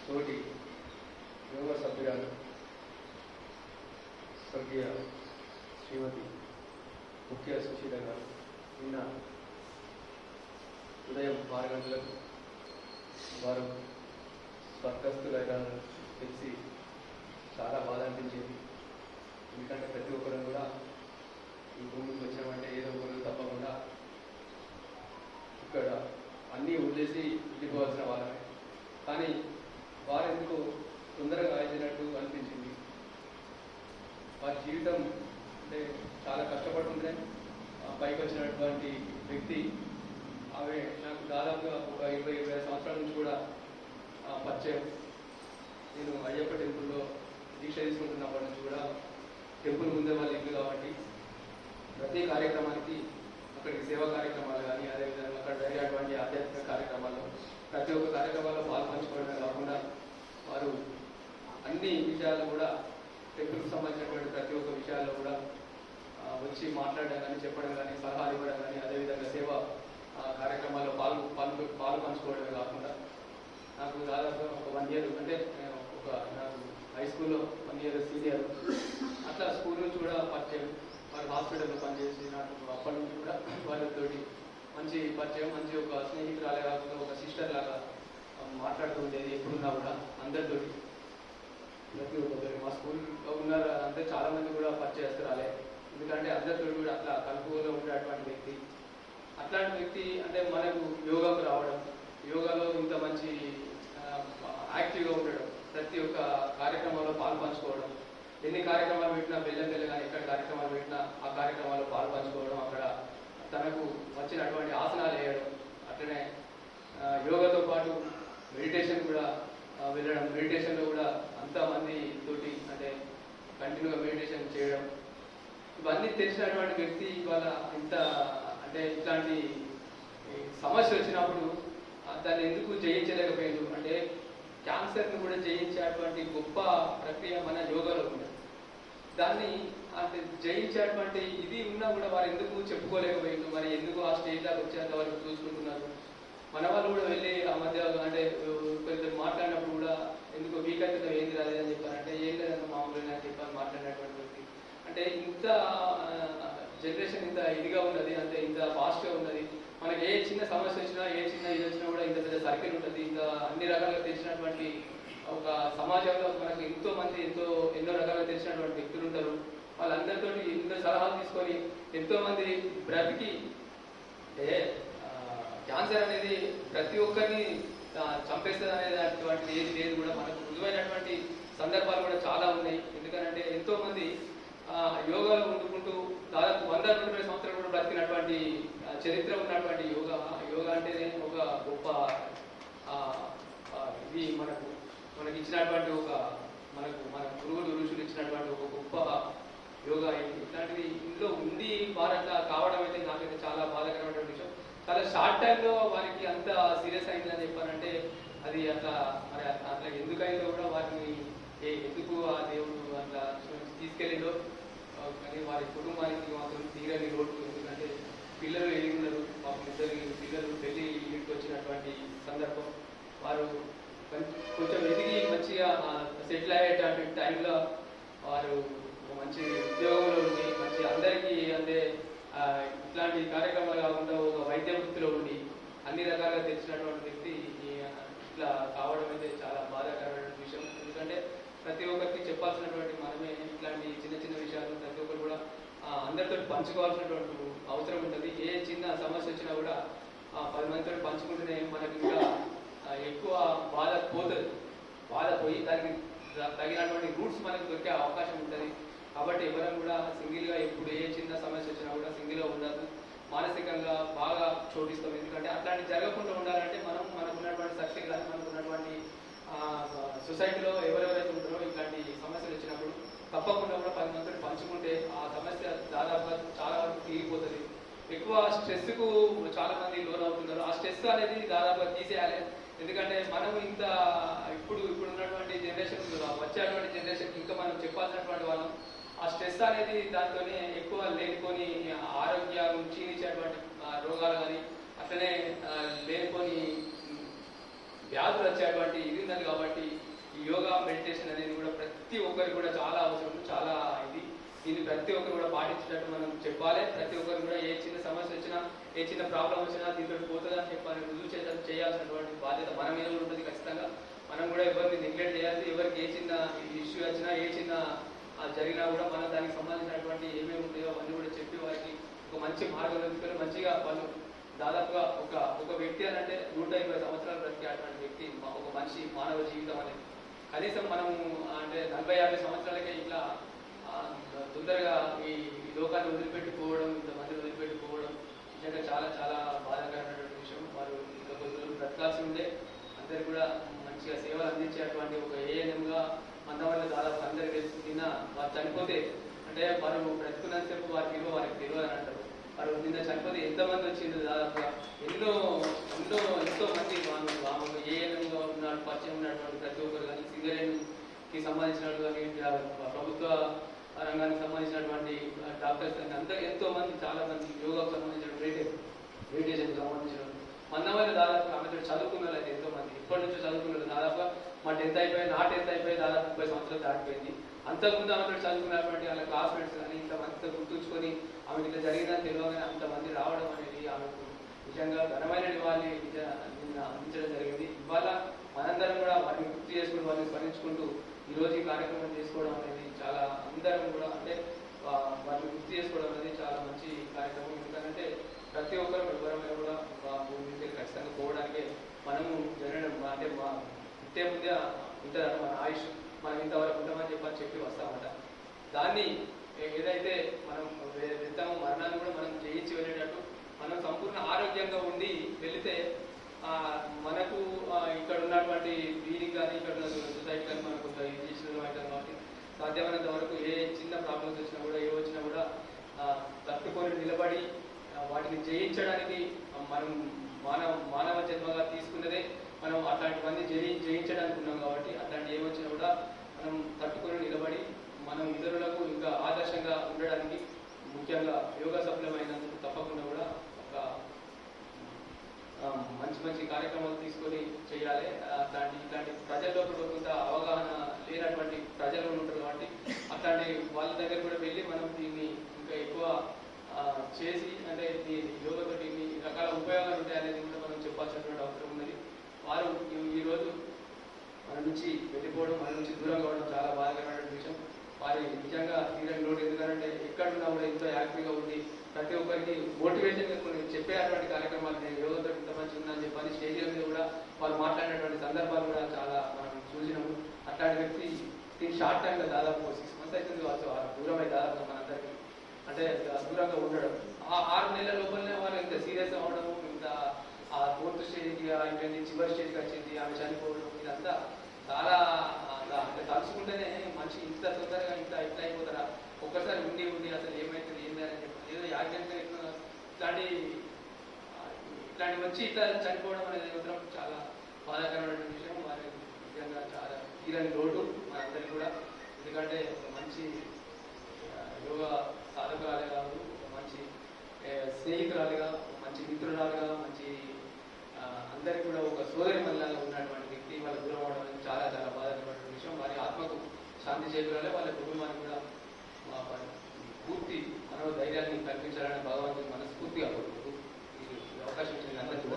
తోటి యోగ సభ్యురాలు స్వర్గీయ శ్రీమతి ముఖ్య సుశీల గారు నిన్న ఉదయం 6 గంటలకు వారు స్వర్గస్థులైనారని తెలిసి చాలా బాధ అనిపించింది. ఎందుకంటే ప్రతి ఒక్కరు కూడా ఈ భూమికి వచ్చామంటే ఏదో ఒకరు తప్పకుండా ఇక్కడ అన్నీ వదిలేసి వెళ్ళిపోవాల్సిన వాళ్ళమే. కానీ వారు ఎందుకు తొందరగా అయినట్టు అనిపించింది. వారి జీవితం అంటే చాలా కష్టపడుతుంటే పైకి వచ్చినటువంటి వ్యక్తి. ఆమె నాకు దాదాపుగా ఒక 20-25 సంవత్సరాల నుంచి కూడా పరిచయం. నేను అయ్యప్ప టెంపుల్లో దీక్ష తీసుకుంటున్నప్పటి నుంచి కూడా టెంపుల్ ముందే వాళ్ళ ఇల్లు కాబట్టి ప్రతి కార్యక్రమానికి అక్కడికి సేవా కార్యక్రమాలు కానీ అదేవిధంగా అక్కడ జరిగేటువంటి ఆధ్యాత్మిక కార్యక్రమాల్లో ప్రతి ఒక్క కార్యక్రమాల్లో పాల్పంచుకోవడమే కాకుండా వారు అన్ని విషయాలు కూడా టెంపుల్కి సంబంధించినటువంటి ప్రతి ఒక్క విషయాల్లో కూడా వచ్చి మాట్లాడడం కానీ చెప్పడం కానీ సలహాలు ఇవ్వడం కానీ అదేవిధంగా సేవా కార్యక్రమాల్లో పాలు పంచుకోవడమే కాకుండా నాకు దాదాపుగా ఒక 1 year అంటే నాకు హై స్కూల్లో 1 year సీనియర్. అట్లా స్కూల్ నుంచి కూడా పరిచయం. వారు హాస్పిటల్లో పనిచేసి నాకు అప్పటి నుంచి కూడా వాళ్ళతోటి మంచి పరిచయం, మంచి ఒక స్నేహితురాలే కాకుండా ఒక సిస్టర్ లాగా మాట్లాడుతూ ఉండేది. ఎప్పుడున్నా కూడా అందరితోటి ప్రతి ఒక్కరు మా స్కూల్లో ఉన్నారు అంటే చాలామంది కూడా పరిచయస్తురాలే. ఎందుకంటే అందరితో కూడా అట్లా కలుపులో ఉండేటువంటి వ్యక్తి. అట్లాంటి వ్యక్తి అంటే మనకు యోగాకు రావడం, యోగాలో ఇంత మంచి యాక్టివ్గా ఉండడం, ప్రతి ఒక్క కార్యక్రమంలో పాల్పంచుకోవడం, ఎన్ని కార్యక్రమాలు పెట్టినా బెల్లంపల్లి కానీ ఎక్కడ కార్యక్రమాలు పెట్టినా ఆ కార్యక్రమాల్లో పాల్పంచుకోవడం, అక్కడ తనకు వచ్చినటువంటి ఆసనాలు వేయడం, అట్లనే యోగాతో పాటు మెడిటేషన్ కూడా వెళ్ళడం, మెడిటేషన్లో కూడా అంతమంది తోటి అంటే కంటిన్యూగా మెడిటేషన్ చేయడం, ఇవన్నీ తెలిసినటువంటి వ్యక్తి ఇవాళ ఇంత అంటే ఇట్లాంటి సమస్య వచ్చినప్పుడు దాన్ని ఎందుకు జయించలేకపోయింది. అంటే క్యాన్సర్ని కూడా జయించేటువంటి గొప్ప ప్రక్రియ మన యోగాలో ఉంది. దాన్ని అంటే జయించేటువంటి ఇది ఉన్నా కూడా వారు ఎందుకు చెప్పుకోలేకపోయింది. మరి ఎందుకు ఆ స్టేజ్ దాకా వచ్చేంత వరకు చూసుకుంటున్నారు. మన వాళ్ళు కూడా వెళ్ళి ఆ మధ్య అంటే కొంచెం మాట్లాడినప్పుడు కూడా ఎందుకు వీక్ అయితే ఏంది రాలేదని చెప్పారంటే ఏం లేదన్న మామూలుగా అని చెప్పాను మాట్లాడినటువంటి వ్యక్తి. అంటే ఇంత జనరేషన్ ఇంత ఇదిగా ఉన్నది, అంటే ఇంత ఫాస్ట్గా ఉన్నది. మనకి ఏ చిన్న సమస్య వచ్చినా ఏ చిన్న ఇది వచ్చినా కూడా ఇంత పెద్ద సర్కిల్ ఉంటుంది. ఇంత అన్ని రకాలుగా తెలిసినటువంటి ఒక సమాజంలో మనకు ఎన్నో రకాలుగా తెలిసినటువంటి వ్యక్తులు ఉంటారు. వాళ్ళందరితో ఇంత సలహాలు తీసుకొని ఎంతోమంది బ్రతికి అంటే క్యాన్సర్ అనేది ప్రతి ఒక్కరిని చంపేస్తుంది అనేది అటువంటిది ఏది లేదు. కూడా మనకు రుజువైనటువంటి సందర్భాలు కూడా చాలా ఉన్నాయి. ఎందుకంటే ఎంతోమంది యోగాలో ఉండుకుంటూ దాదాపు 100-120 సంవత్సరాలు కూడా బ్రతికినటువంటి చరిత్ర ఉన్నటువంటి యోగా అంటేనే ఒక గొప్ప ఇది మనకి ఇచ్చినటువంటి మన గురువులు ఋషులు ఇచ్చినటువంటి ఒక గొప్ప యోగా. ఇట్లాంటిది ఇంట్లో ఉంది వారట్లా కావడం అయితే నాకైతే చాలా బాధాకరమైనటువంటి విషయం. చాలా షార్ట్ టైంలో వారికి అంత సీరియస్ అయిందని చెప్పారంటే అది అట్లా మరి అట్లా ఎందుకైందో కూడా వారిని ఎందుకు ఆ దేవుడు అట్లా తీసుకెళ్ళిందో కానీ వారి కుటుంబానికి మాత్రం తీరని లోటు. ఎందుకంటే పిల్లలు ఎదిగినారు, పాపం 2 పిల్లలు పెళ్లి ఇంటికి వచ్చినటువంటి సందర్భం. వారు కొంచెం ఎదిగి మంచిగా సెటిల్ అయ్యేటువంటి టైంలో వారు మంచి ఉద్యోగంలో ఉండి మంచి అందరికీ అంటే ఇట్లాంటి కార్యక్రమాలు కాకుండా ఒక వైద్య వృత్తిలో ఉండి అన్ని రకాలుగా తెలిసినటువంటి వ్యక్తి ఇట్లా కావడం అయితే చాలా బాధాకరమైన విషయం. ఎందుకంటే ప్రతి ఒక్కరికి చెప్పాల్సినటువంటి మనమే ఇట్లాంటి చిన్న చిన్న విషయాలు ప్రతి ఒక్కరు కూడా అందరితో పంచుకోవాల్సినటువంటి అవసరం ఉంటుంది. ఏ చిన్న సమస్య వచ్చినా కూడా 10 మందితో పంచుకుంటేనే మనకి ఇంకా ఎక్కువ బాధ పోయి దానికి తగినటువంటి రూట్స్ మనకు దొరికే అవకాశం ఉంటుంది. కాబట్టి ఎవరైనా కూడా సింగిల్గా ఎప్పుడు ఏ చిన్న సమస్య వచ్చినా కూడా సింగిల్గా ఉండదు. మానసికంగా బాగా చోటిస్తాం. ఎందుకంటే అట్లాంటి జరగకుండా ఉండాలంటే మనకు ఉన్నటువంటి శక్తి కానీ మనకు ఉన్నటువంటి సొసైటీలో ఎవరెవరైతే ఉంటారో ఇట్లాంటి సమస్యలు వచ్చినప్పుడు తప్పకుండా కూడా 10 మందితో పంచుకుంటే ఆ సమస్య దాదాపుగా చాలా వరకు తీరిపోతుంది. ఎక్కువ స్ట్రెస్కు చాలా మంది లోన్ అవుతున్నారు. ఆ స్ట్రెస్ అనేది దాదాపుగా తీసేయాలి. ఎందుకంటే మనం ఇప్పుడు ఉన్నటువంటి జనరేషన్ వచ్చేటువంటి జనరేషన్కి ఇంకా మనం చెప్పాల్సినటువంటి వాళ్ళం ఆ స్ట్రెస్ అనేది దాంతోనే ఎక్కువ లేనిపోని ఆరోగ్యాలు క్షీణించేటువంటి రోగాలు కానీ అట్లనే లేనిపోని వ్యాధులు వచ్చేటువంటి ఇది ఉన్నది కాబట్టి ఈ యోగా మెడిటేషన్ అనేది కూడా ప్రతి ఒక్కరికి కూడా చాలా అవసరం, చాలా ఇది. దీన్ని ప్రతి ఒక్కరు కూడా పాటించేటట్టు మనం చెప్పాలి. ప్రతి ఒక్కరు కూడా ఏ చిన్న సమస్య వచ్చినా, ఏ చిన్న ప్రాబ్లం వచ్చినా దీంట్లో పోతుందని చెప్పాలి, రుజువు చేయాల్సినటువంటి బాధ్యత మన మీద కూడా ఉంటుంది ఖచ్చితంగా. మనం కూడా ఎవరిని నెగ్లెక్ట్ చేయాలి. ఎవరికి ఏ చిన్న ఇష్యూ వచ్చినా, ఏ చిన్న జరిగినా కూడా మనం దానికి సంబంధించినటువంటి ఏమేమి ఉంటాయో అవన్నీ కూడా చెప్పి వారికి ఒక మంచి మార్గం తీసుకొని మంచిగా వాళ్ళు దాదాపుగా ఒక వ్యక్తి అని అంటే 150 సంవత్సరాలు బ్రతికే అటువంటి వ్యక్తి, ఒక మనిషి మానవ జీవితం అనేది కనీసం మనము అంటే 40-50 సంవత్సరాలకే ఇట్లా తొందరగా ఈ లోకాన్ని వదిలిపెట్టుకోవడం, ఇంతమంది వదిలిపెట్టుకోవడం నిజంగా చాలా చాలా బాధాకరమైనటువంటి విషయం. వారు ఇంకా కొద్ది రోజులు బ్రతకాల్సి ఉండే అందరు కూడా మంచిగా సేవలు అందించేటువంటి ఒక ఏఎన్ఎంగా మందవల్ల దాదాపు అందరికి తెలిసిన వారు చనిపోతే అంటే వారు బ్రతుకున్నంతసేపు వారికి తెలియదు అని అంటారు. వారు నిన్న చనిపోతే ఎంతమంది వచ్చింది దాదాపుగా ఎంతో మంది వాళ్ళు ఏఎన్ఎంగా ఉన్నాడు పరిచయం ఉన్నటువంటి ప్రతి ఒక్కరు కానీ సింగరేణికి సంబంధించినట్టు కానీ ప్రభుత్వ రంగానికి సంబంధించినటువంటి డాక్టర్స్ కానీ అందరూ ఎంతో మంది చాలా మంది యోగాకు సంబంధించిన మెడిటేషన్కి సంబంధించిన మందవల్ల దాదాపు ఆమెతో చదువుకున్న వాళ్ళు అయితే ఎంతో మంది ఇప్పటి నుంచో చదువుకున్నారు. దాదాపు మా 10th అయిపోయి నా 10th అయిపోయి దాదాపు 30 సంవత్సరాలు దాటిపోయింది. అంతకుముందు ఆమెతో చదువుకున్నటువంటి వాళ్ళ క్లాస్మేట్స్ కానీ ఇంతమందితో గుర్తుంచుకొని ఆమె ఇట్లా జరిగిందని తెలియగానే అంతమంది రావడం అనేది ఆమెకు నిజంగా ఘనమైన నివాళి అందించడం జరిగింది. ఇవాళ మనందరం కూడా వారిని గుర్తు చేసుకుంటూ వారిని స్మరించుకుంటూ ఈరోజు ఈ కార్యక్రమం చేసుకోవడం అనేది చాలా అందరం కూడా అంటే వారిని గుర్తు చేసుకోవడం అనేది చాలా మంచి కార్యక్రమం. ఎందుకంటే ప్రతి ఒక్కరు ఎవరైనా కూడా భూమి మీద ఖచ్చితంగా పోవడానికి మనము జరగడం అంటే పుట్టే ముందే ఉంటుందట మన ఆయుష్, మనం ఇంతవరకు ఉంటామని చెప్పి వస్తామట. దాన్ని ఏదైతే మనం వెళ్తామో మరణాన్ని కూడా మనం జయించి వెళ్ళేటట్టు మనం సంపూర్ణ ఆరోగ్యంగా ఉండి వెళితే మనకు ఇక్కడ ఉన్నటువంటి వీరికి కానీ ఇక్కడ ఉన్న సొసైటీ కానీ మనకు ఇది ఇష్టం అవుతుంది కాబట్టి సాధ్యమైనంత వరకు ఏ చిన్న ప్రాబ్లమ్స్ వచ్చినా కూడా ఏ వచ్చినా కూడా తట్టుకొని నిలబడి వాటిని జయించడానికి మనం మానవ జన్మగా తీసుకున్నదే మనం అట్లాంటివన్నీ జయించడానికి ఉన్నాం కాబట్టి అట్లాంటి ఏమొచ్చినా కూడా మనం తట్టుకొని నిలబడి మనం ఇతరులకు ఇంకా ఆదర్శంగా ఉండడానికి ముఖ్యంగా యోగా సఫలమైనందుకు తప్పకుండా కూడా ఒక మంచి కార్యక్రమాలు తీసుకొని చేయాలి. ఇట్లాంటి ప్రజల్లో కూడా కొంత అవగాహన లేనటువంటి ప్రజలు ఉంటారు కాబట్టి అట్లాంటి వాళ్ళ దగ్గర కూడా వెళ్ళి మనం దీన్ని ఇంకా ఎక్కువ చేసి అంటే దీని యోగాతో ఇన్ని రకాల ఉపయోగాలు ఉంటాయి అనేది కూడా మనం చెప్పాల్సినటువంటి అవసరం ఉన్నది. వారు ఈరోజు మన నుంచి వెళ్ళిపోవడం, మన నుంచి దూరం కావడం చాలా బాధాకరమైన విషయం. వారి నిజంగా తీరని లోటు. ఎందుకంటే ఎక్కడున్నా కూడా ఎంతో యాక్టివ్గా ఉండి ప్రతి ఒక్కరికి మోటివేషన్ కొన్ని చెప్పేటువంటి కార్యక్రమాలు నేను యోగాతో ఇంత మంచి ఉందని చెప్పని స్టేడియం మీద కూడా వాళ్ళు మాట్లాడినటువంటి సందర్భాలు కూడా చాలా మనం చూసినాము. అట్లాంటి వ్యక్తి దీని షార్ట్ టైంలో దాదాపు 6 months అవుతుంది కావచ్చు దూరం అయితే దాదాపు మనందరికీ అంటే దూరంగా ఉండడం. ఆ 6 నెలల లోపలనే వాళ్ళు ఇంత సీరియస్ అవ్వడము, ఇంత ఆ 4th స్టేజ్కి అయిపోయింది, చివరి స్టేజ్కి వచ్చింది, ఆమె చనిపోవడం, ఇదంతా చాలా తలుచుకుంటేనే మనిషి ఇంత తొందరగా ఇట్లా అయిపోతారా ఒక్కసారి ఉండి అసలు ఏమవుతుంది ఏంది అని చెప్పి ఏదో యాజ్ఞంగా ఇట్లాంటి వచ్చి ఇట్లా చనిపోవడం అనేది మాత్రం చాలా బాధాకరమైన విషయం. వారి నిజంగా చాలా తీరని లోటు మనందరికీ కూడా. ఎందుకంటే ఒక మంచి యోగా సాధకురాలే కాదు, ఒక మంచి స్నేహితురాలుగా, మంచి మిత్రురాలుగా, మంచి అందరికీ కూడా ఒక సోదరి మల్లాగా ఉన్నటువంటి వ్యక్తి వాళ్ళ దూరం అవడం అనేది చాలా చాలా బాధాకరమైన విషయం. వారి ఆత్మకు శాంతి చేకూరాలి, వాళ్ళ కుటుంబానికి కూడా పూర్తి మనోధైర్యాన్ని కల్పించాలని భగవంతుని మనస్ఫూర్తిగా కోరుకుంటూ ఈ అవకాశం ఇచ్చిన అందరికీ